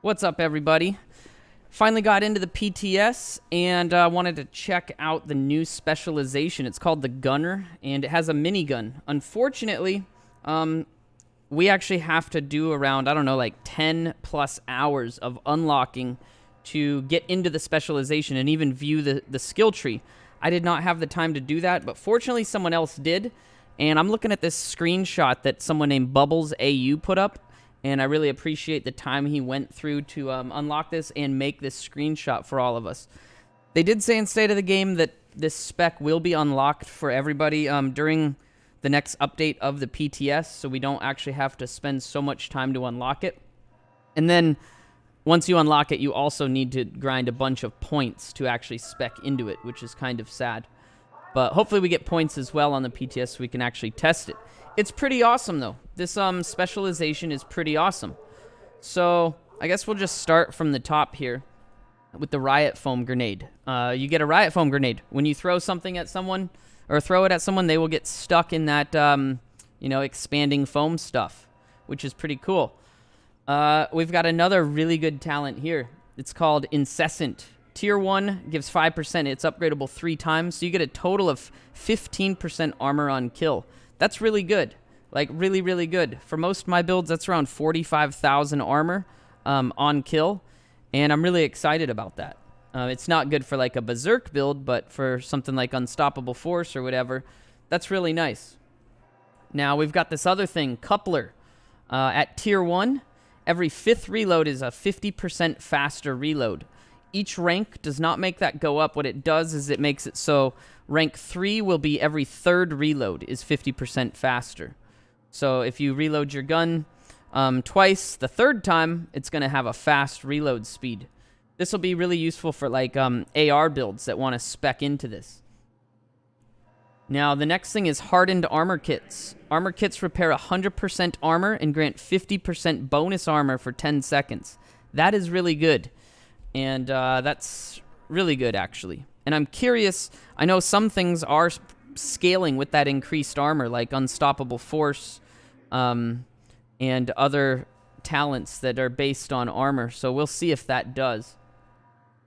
What's up, everybody? Finally got into the PTS and wanted to check out the new specialization. It's called the Gunner, and it has a minigun. Unfortunately, we actually have to do around, I don't know, like 10 plus hours of unlocking to get into the specialization and even view the skill tree. I did not have the time to do that, but fortunately someone else did. And I'm looking at this screenshot that someone named Bubbles AU put up, and I really appreciate the time he went through to unlock this and make this screenshot for all of us. They did say in State of the Game that this spec will be unlocked for everybody during the next update of the PTS, so we don't actually have to spend so much time to unlock it. And then once you unlock it, you also need to grind a bunch of points to actually spec into it, which is kind of sad. But hopefully we get points as well on the PTS so we can actually test it. It's pretty awesome, though. This specialization is pretty awesome. So I guess we'll just start from the top here with the Riot Foam Grenade. You get a Riot Foam Grenade. When you throw something at someone, or throw it at someone, they will get stuck in that, expanding foam stuff, which is pretty cool. We've got another really good talent here. It's called Incessant. Tier 1 gives 5%. It's upgradable 3 times, so you get a total of 15% armor on kill. That's really good. Like, really, really good. For most of my builds, that's around 45,000 armor on kill, and I'm really excited about that. It's not good for, like, a Berserk build, but for something like Unstoppable Force or whatever, that's really nice. Now, we've got this other thing, Coupler. At Tier 1, every 5th reload is a 50% faster reload. Each rank does not make that go up. What it does is it makes it so rank 3 will be every 3rd reload is 50% faster. So if you reload your gun twice, the 3rd time, it's going to have a fast reload speed. This will be really useful for like AR builds that want to spec into this. Now, the next thing is Hardened Armor Kits. Armor Kits repair 100% armor and grant 50% bonus armor for 10 seconds. That is really good. And that's really good, actually. And I'm curious, I know some things are scaling with that increased armor, like Unstoppable Force and other talents that are based on armor. So we'll see if that does.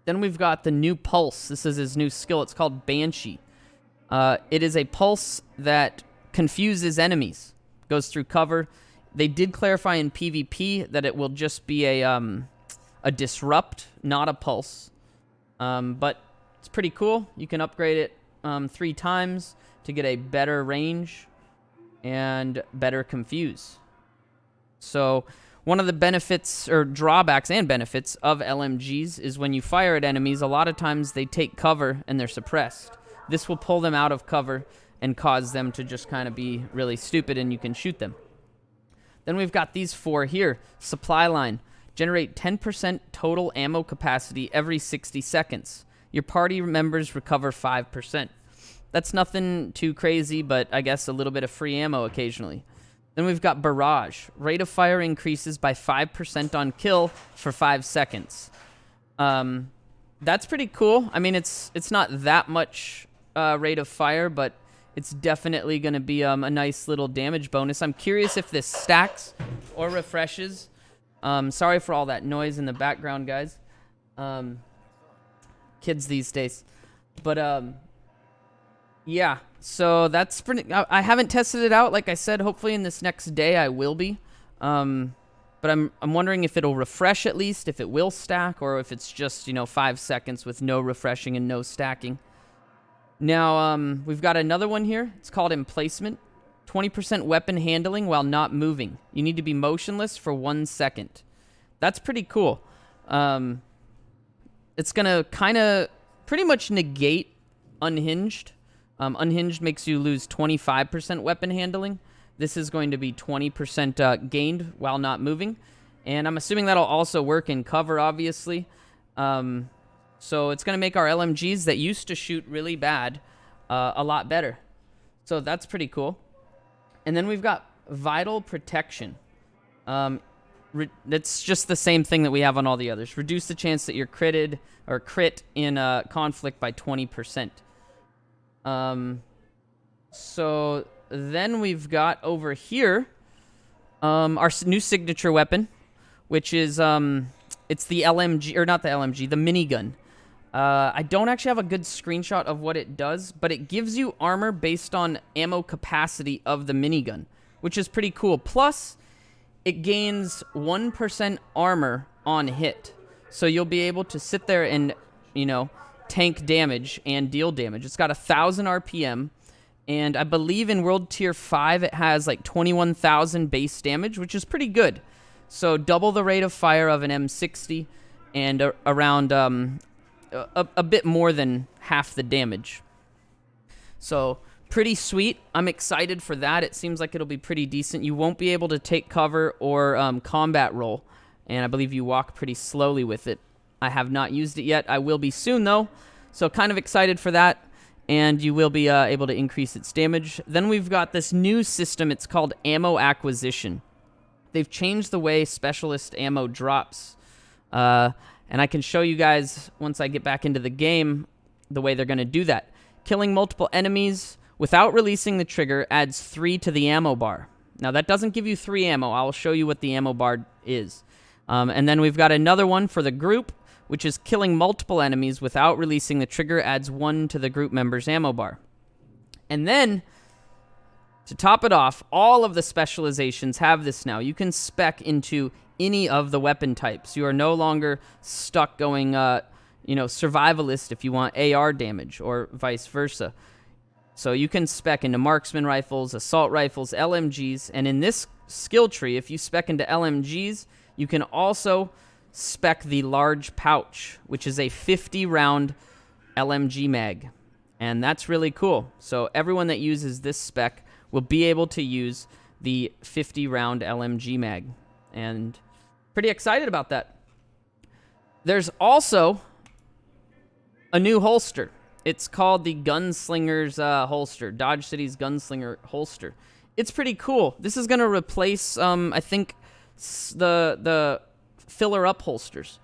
Then we've got the new Pulse. This is his new skill. It's called Banshee. It is a pulse that confuses enemies. Goes through cover. They did clarify in PvP that it will just be a disrupt, not a pulse. But it's pretty cool. You can upgrade it 3 times to get a better range and better confuse. So one of the benefits, or drawbacks and benefits of LMGs is when you fire at enemies, a lot of times they take cover and they're suppressed. This will pull them out of cover and cause them to just kind of be really stupid, and you can shoot them. Then we've got these 4 here. Supply line. Generate 10% total ammo capacity every 60 seconds. Your party members recover 5%. That's nothing too crazy, but I guess a little bit of free ammo occasionally. Then we've got Barrage. Rate of fire increases by 5% on kill for 5 seconds. That's pretty cool. I mean, it's not that much rate of fire, but it's definitely going to be a nice little damage bonus. I'm curious if this stacks or refreshes. Sorry for all that noise in the background, guys. Kids these days. But, yeah. So that's pretty... I haven't tested it out. Like I said, hopefully in this next day I will be. But I'm wondering if it'll refresh at least, if it will stack, or if it's just, 5 seconds with no refreshing and no stacking. Now, we've got another one here. It's called Emplacement. 20% weapon handling while not moving. You need to be motionless for 1 second. That's pretty cool. It's going to kind of pretty much negate Unhinged. Unhinged makes you lose 25% weapon handling. This is going to be 20% gained while not moving. And I'm assuming that'll also work in cover, obviously. So it's going to make our LMGs that used to shoot really bad a lot better. So that's pretty cool. And then we've got Vital Protection. It's just the same thing that we have on all the others. Reduce the chance that you're crit in conflict by 20%. So then we've got over here our new signature weapon, which is It's the LMG, or not the LMG, the minigun. I don't actually have a good screenshot of what it does, but it gives you armor based on ammo capacity of the minigun, which is pretty cool. Plus, it gains 1% armor on hit. So you'll be able to sit there and, you know, tank damage and deal damage. It's got 1,000 RPM, and I believe in World Tier 5 it has like 21,000 base damage, which is pretty good. So double the rate of fire of an M60 and around a bit more than half the damage. So pretty sweet. I'm excited for that. It seems like it'll be pretty decent. You won't be able to take cover or combat roll, and I believe you walk pretty slowly with it. I have not used it yet. I will be soon, though, so kind of excited for that, and you will be able to increase its damage. Then we've got this new system. It's called Ammo Acquisition. They've changed the way Specialist ammo drops, and I can show you guys, once I get back into the game, the way they're going to do that. Killing multiple enemies without releasing the trigger adds 3 to the ammo bar. Now, that doesn't give you 3 ammo. I'll show you what the ammo bar is. And then we've got another one for the group, which is killing multiple enemies without releasing the trigger adds 1 to the group member's ammo bar. And then, to top it off, all of the specializations have this now. You can spec into any of the weapon types. You are no longer stuck going, survivalist if you want AR damage, or vice versa. So you can spec into marksman rifles, assault rifles, LMGs, and in this skill tree, if you spec into LMGs, you can also spec the large pouch, which is a 50-round LMG mag, and that's really cool. So everyone that uses this spec will be able to use the 50-round LMG mag, and pretty excited about that. There's also a new holster. It's called the Gunslinger's holster, Dodge City's Gunslinger holster. It's pretty cool. This is going to replace, I think, the filler-up holsters.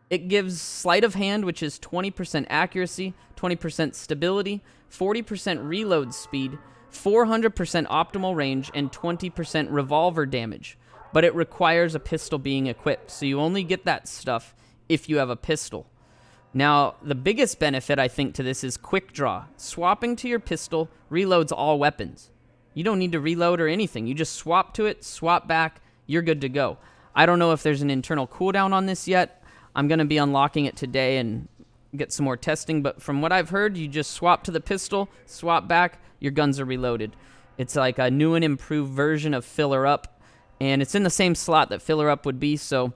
It gives sleight of hand, which is 20% accuracy, 20% stability, 40% reload speed, 400% optimal range, and 20% revolver damage. But it requires a pistol being equipped, so you only get that stuff if you have a pistol. Now, the biggest benefit, I think, to this is quick draw. Swapping to your pistol reloads all weapons. You don't need to reload or anything. You just swap to it, swap back, you're good to go. I don't know if there's an internal cooldown on this yet. I'm going to be unlocking it today and get some more testing, but from what I've heard, you just swap to the pistol, swap back, your guns are reloaded. It's like a new and improved version of Filler Up, and it's in the same slot that Filler Up would be, so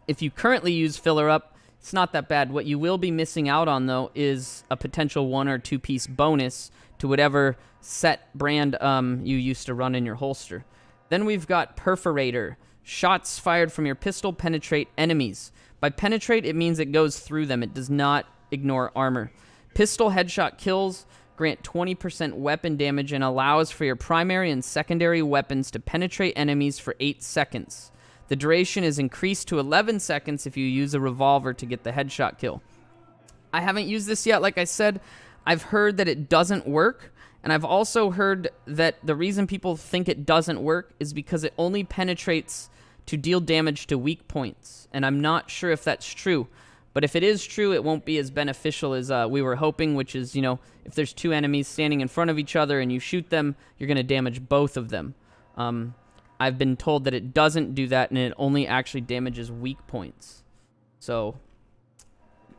if you currently use Filler Up, it's not that bad. What you will be missing out on, though, is a potential 1 or 2 piece bonus to whatever set brand you used to run in your holster. Then we've got Perforator. Shots fired from your pistol penetrate enemies. By penetrate, it means it goes through them. It does not ignore armor. Pistol headshot kills grant 20% weapon damage and allows for your primary and secondary weapons to penetrate enemies for 8 seconds. The duration is increased to 11 seconds if you use a revolver to get the headshot kill. I haven't used this yet, like I said. I've heard that it doesn't work, and I've also heard that the reason people think it doesn't work is because it only penetrates to deal damage to weak points, and I'm not sure if that's true. But if it is true, it won't be as beneficial as we were hoping, which is, if there's 2 enemies standing in front of each other and you shoot them, you're going to damage both of them. I've been told that it doesn't do that, and it only actually damages weak points. So,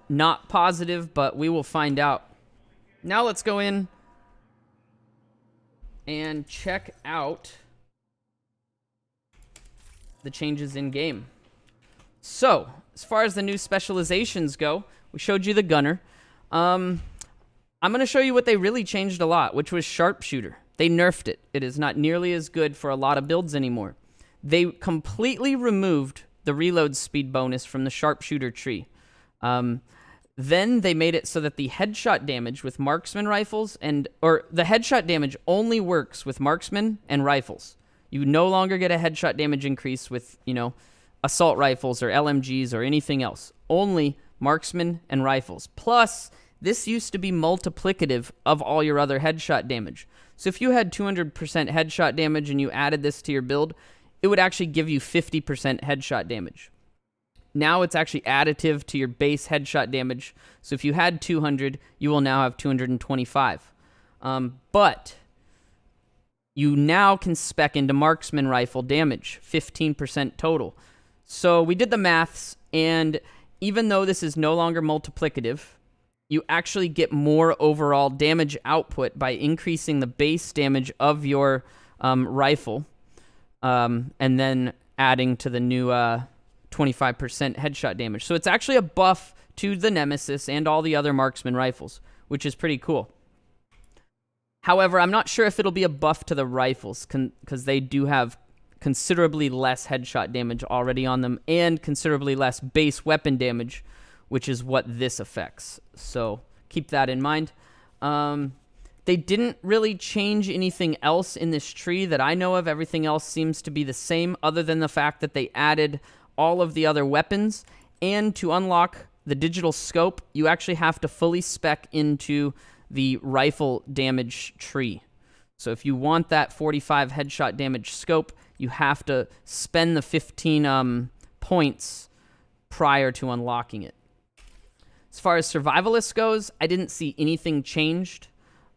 not positive, but we will find out. Now let's go in and check out the changes in game. So, as far as the new specializations go, we showed you the gunner. I'm going to show you what they really changed a lot, which was sharpshooter. They nerfed it. It is not nearly as good for a lot of builds anymore. They completely removed the reload speed bonus from the sharpshooter tree. Then they made it so that the headshot damage with marksman rifles or the headshot damage only works with marksman and rifles. You no longer get a headshot damage increase with, assault rifles or LMGs or anything else. Only marksman and rifles. Plus, this used to be multiplicative of all your other headshot damage. So if you had 200% headshot damage and you added this to your build, it would actually give you 50% headshot damage. Now it's actually additive to your base headshot damage. So if you had 200, you will now have 225. But you now can spec into marksman rifle damage, 15% total. So we did the maths, and even though this is no longer multiplicative, you actually get more overall damage output by increasing the base damage of your rifle, and then adding to the new 25% headshot damage. So it's actually a buff to the Nemesis and all the other marksman rifles, which is pretty cool. However, I'm not sure if it'll be a buff to the rifles, because they do have considerably less headshot damage already on them, and considerably less base weapon damage, which is what this affects. So keep that in mind. They didn't really change anything else in this tree that I know of. Everything else seems to be the same, other than the fact that they added all of the other weapons. And to unlock the digital scope, you actually have to fully spec into the rifle damage tree. So if you want that 45 headshot damage scope, you have to spend the 15 points prior to unlocking it. As far as Survivalist goes, I didn't see anything changed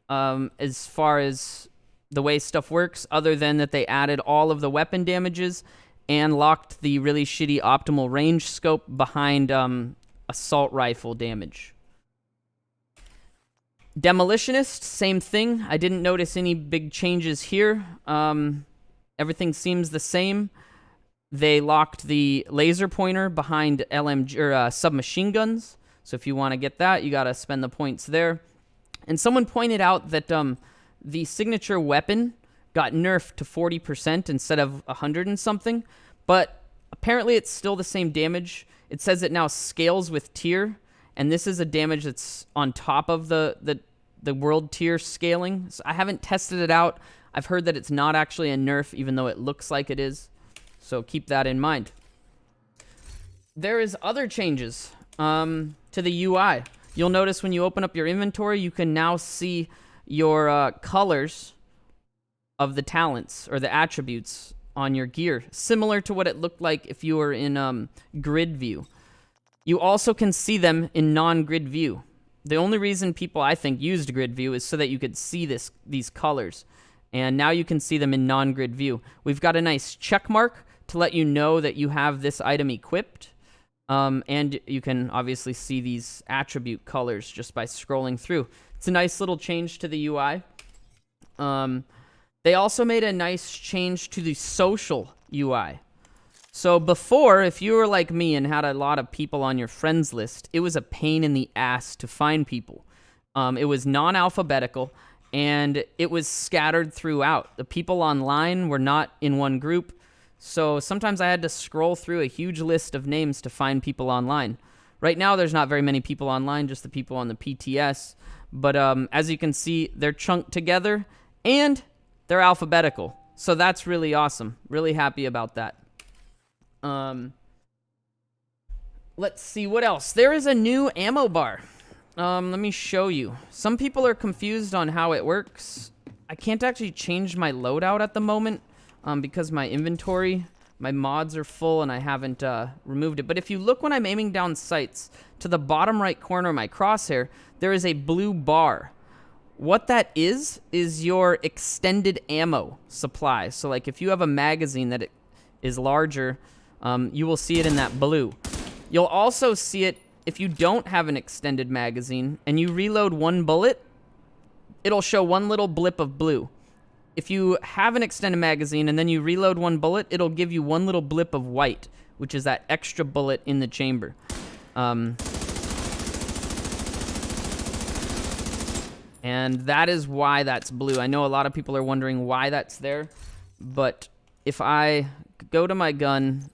as far as the way stuff works, other than that they added all of the weapon damages and locked the really shitty optimal range scope behind assault rifle damage. Demolitionist, same thing. I didn't notice any big changes here. Everything seems the same. They locked the laser pointer behind LMG or submachine guns. So if you want to get that, you got to spend the points there. And someone pointed out that the signature weapon got nerfed to 40% instead of 100 and something. But apparently it's still the same damage. It says it now scales with tier. And this is a damage that's on top of the world tier scaling. So I haven't tested it out. I've heard that it's not actually a nerf, even though it looks like it is. So keep that in mind. There is other changes to the UI. You'll notice when you open up your inventory, you can now see your colors of the talents or the attributes on your gear, similar to what it looked like if you were in grid view. You also can see them in non-grid view. The only reason people, I think, used grid view is so that you could see these colors. And now you can see them in non-grid view. We've got a nice check mark to let you know that you have this item equipped. And you can obviously see these attribute colors just by scrolling through. It's a nice little change to the UI. They also made a nice change to the social UI. So before, if you were like me and had a lot of people on your friends list, it was a pain in the ass to find people. It was non-alphabetical, and it was scattered throughout. The people online were not in one group, so sometimes I had to scroll through a huge list of names to find people online. Right now, there's not very many people online, just the people on the PTS. But as you can see, they're chunked together, and they're alphabetical. So that's really awesome. Really happy about that. Let's see what else. There is a new ammo bar. Let me show you. Some people are confused on how it works. I can't actually change my loadout at the moment because my inventory, my mods are full and I haven't removed it. But if you look when I'm aiming down sights, to the bottom right corner of my crosshair, there is a blue bar. What that is your extended ammo supply. So like if you have a magazine that is larger, you will see it in that blue. You'll also see it if you don't have an extended magazine and you reload one bullet, it'll show one little blip of blue. If you have an extended magazine and then you reload one bullet, it'll give you one little blip of white, which is that extra bullet in the chamber. And that is why that's blue. I know a lot of people are wondering why that's there, but if I go to my gun,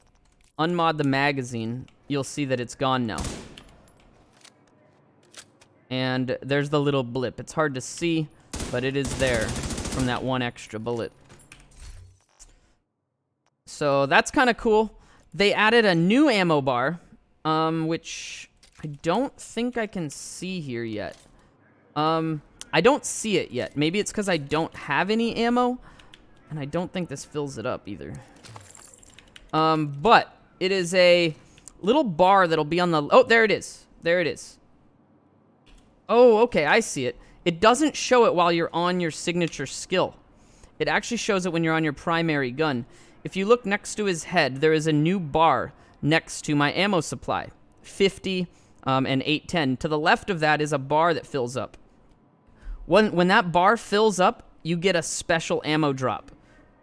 unmod the magazine, you'll see that it's gone now. And there's the little blip. It's hard to see, but it is there from that one extra bullet. So that's kind of cool. They added a new ammo bar, which I don't think I can see here yet. I don't see it yet. Maybe it's because I don't have any ammo, and I don't think this fills it up either. But it is a little bar that'll be on the... Oh, there it is. There it is. Oh, okay, I see it. It doesn't show it while you're on your signature skill. It actually shows it when you're on your primary gun. If you look next to his head, there is a new bar next to my ammo supply. 50 and 810. To the left of that is a bar that fills up. When that bar fills up, you get a special ammo drop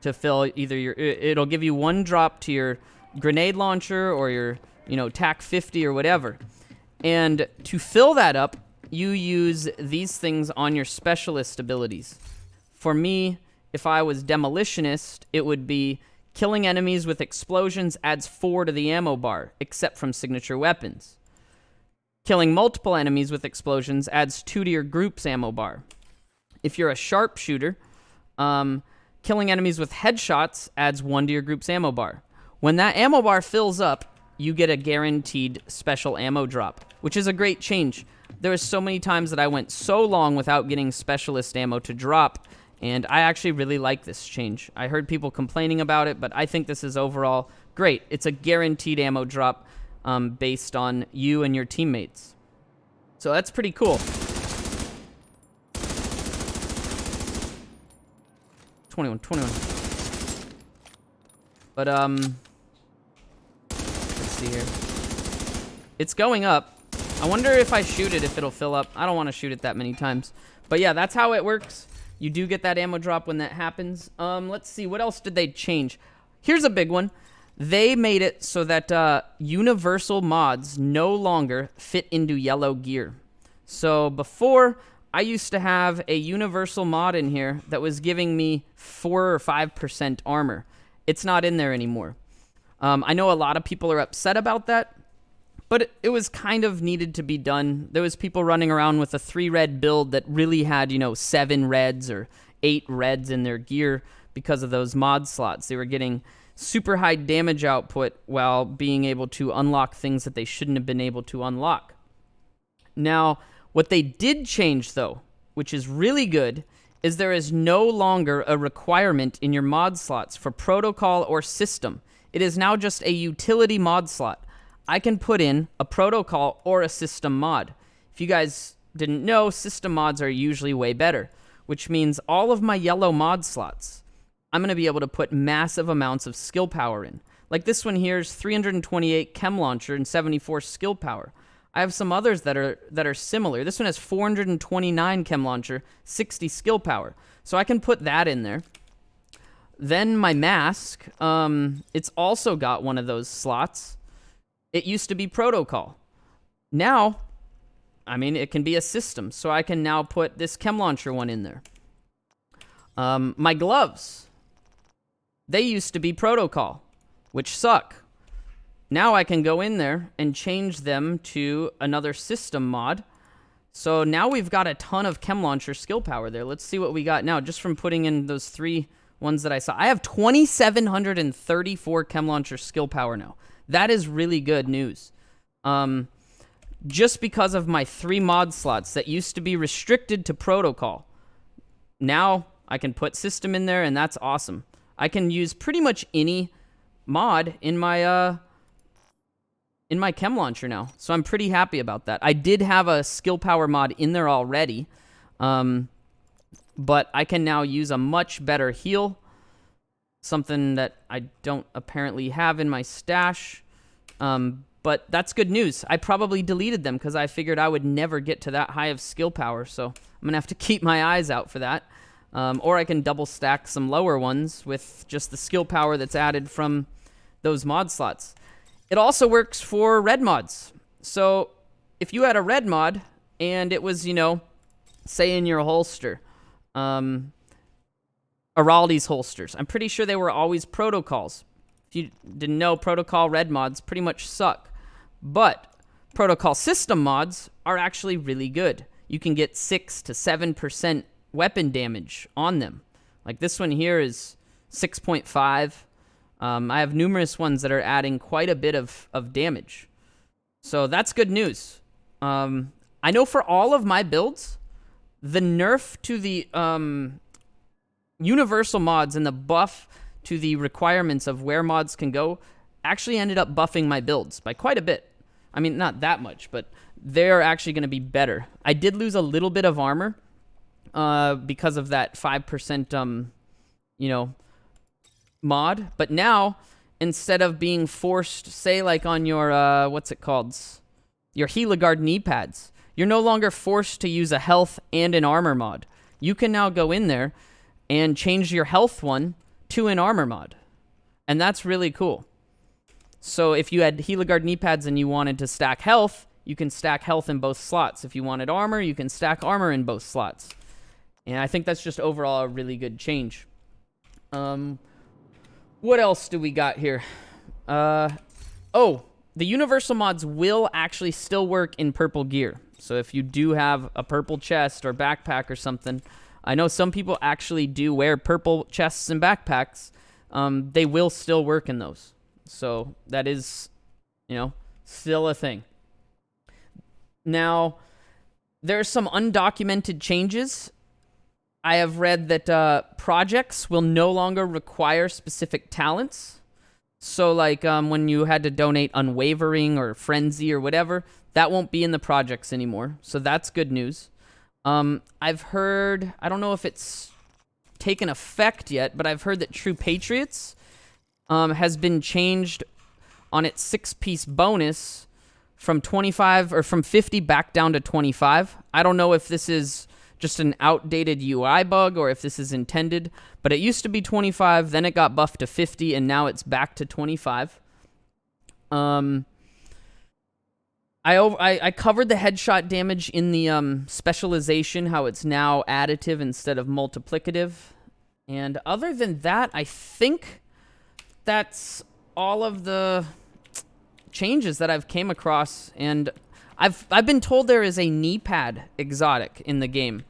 to fill either your... It'll give you 1 drop to your grenade launcher or your, TAC 50 or whatever. And to fill that up, you use these things on your specialist abilities. For me, if I was demolitionist, it would be killing enemies with explosions adds 4 to the ammo bar, except from signature weapons. Killing multiple enemies with explosions adds 2 to your group's ammo bar. If you're a sharpshooter, killing enemies with headshots adds 1 to your group's ammo bar. When that ammo bar fills up, you get a guaranteed special ammo drop, which is a great change. There was so many times that I went so long without getting specialist ammo to drop, and I actually really like this change. I heard people complaining about it, but I think this is overall great. It's a guaranteed ammo drop based on you and your teammates. So that's pretty cool. 21. But, let's see here. It's going up. I wonder if I shoot it, if it'll fill up. I don't want to shoot it that many times. But yeah, that's how it works. You do get that ammo drop when that happens. Let's see, what else did they change? Here's a big one. They made it so that universal mods no longer fit into yellow gear. So before, I used to have a universal mod in here that was giving me 4 or 5% armor. It's not in there anymore. I know a lot of people are upset about that, but it was kind of needed to be done. There was people running around with a 3-red build that really had, 7 reds or 8 reds in their gear because of those mod slots. They were getting super high damage output while being able to unlock things that they shouldn't have been able to unlock. Now, what they did change, though, which is really good, is there is no longer a requirement in your mod slots for protocol or system. It is now just a utility mod slot. I can put in a protocol or a system mod. If you guys didn't know, system mods are usually way better, which means all of my yellow mod slots, I'm going to be able to put massive amounts of skill power in. Like this one here is 328 chem launcher and 74 skill power. I have some others that are similar. This one has 429 chem launcher, 60 skill power. So I can put that in there. Then my mask, it's also got one of those slots. It used to be protocol. Now, it can be a system. So I can now put this chem launcher one in there. My gloves, they used to be protocol, which suck. Now I can go in there and change them to another system mod. So now we've got a ton of chem launcher skill power there. Let's see what we got now, just from putting in those 3 ones that I saw. I have 2,734 chem launcher skill power now. That is really good news. Just because of my 3 mod slots that used to be restricted to protocol. Now I can put system in there, and that's awesome. I can use pretty much any mod in my chem launcher now. So I'm pretty happy about that. I did have a skill power mod in there already, but I can now use a much better heal, something that I don't apparently have in my stash, but that's good news. I probably deleted them because I figured I would never get to that high of skill power, so I'm going to have to keep my eyes out for that. Or I can double stack some lower ones with just the skill power that's added from those mod slots. It also works for red mods. So if you had a red mod and it was, say in your holster, Araldi's holsters, I'm pretty sure they were always protocols. If you didn't know, protocol red mods pretty much suck. But protocol system mods are actually really good. You can get 6 to 7% weapon damage on them. Like this one here is 6.5. I have numerous ones that are adding quite a bit of damage. So that's good news. I know for all of my builds, the nerf to the universal mods and the buff to the requirements of where mods can go actually ended up buffing my builds by quite a bit. I mean, not that much, but they're actually going to be better. I did lose a little bit of armor because of that 5%, mod. But now, instead of being forced, say, like on your, what's it called? Your Heligard knee pads, you're no longer forced to use a health and an armor mod. You can now go in there and change your health one to an armor mod. And that's really cool. So if you had Heligard knee pads and you wanted to stack health, you can stack health in both slots. If you wanted armor, you can stack armor in both slots. And I think that's just overall a really good change. What else do we got here? Oh, the universal mods will actually still work in purple gear. So if you do have a purple chest or backpack or something, I know some people actually do wear purple chests and backpacks. They will still work in those. So that is, still a thing. Now, there's some undocumented changes. I have read that projects will no longer require specific talents. So like when you had to donate Unwavering or Frenzy or whatever, that won't be in the projects anymore. So that's good news. I've heard, I don't know if it's taken effect yet, but I've heard that True Patriots has been changed on its 6-piece bonus from 25 or from 50 back down to 25. I don't know if this is just an outdated UI bug or if this is intended, but it used to be 25, then it got buffed to 50, and now it's back to 25. I covered the headshot damage in the specialization, how it's now additive instead of multiplicative. And other than that, I think that's all of the changes that I've came across. And I've been told there is a knee pad exotic in the game.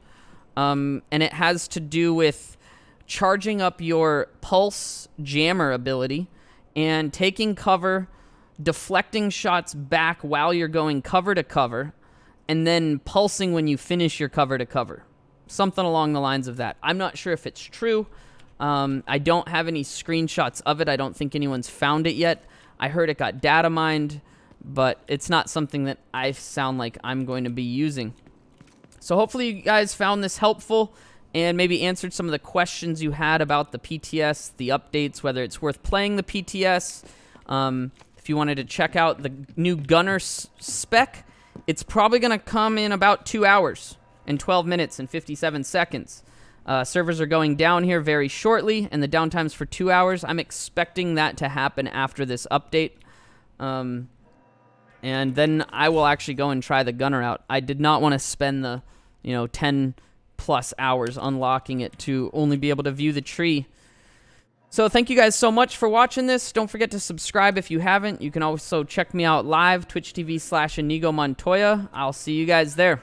And it has to do with charging up your pulse jammer ability and taking cover, deflecting shots back while you're going cover to cover, and then pulsing when you finish your cover to cover. Something along the lines of that. I'm not sure if it's true. I don't have any screenshots of it. I don't think anyone's found it yet. I heard it got data mined, but it's not something that I sound like I'm going to be using. So hopefully you guys found this helpful and maybe answered some of the questions you had about the PTS, the updates, whether it's worth playing the PTS. If you wanted to check out the new Gunner spec, it's probably going to come in about 2 hours and 12 minutes and 57 seconds. Servers are going down here very shortly, and the downtime's for 2 hours. I'm expecting that to happen after this update. And then I will actually go and try the Gunner out. I did not want to spend the, 10 plus hours unlocking it to only be able to view the tree. So thank you guys so much for watching this. Don't forget to subscribe if you haven't. You can also check me out live, Twitch TV /Inigo Montoya. I'll see you guys there.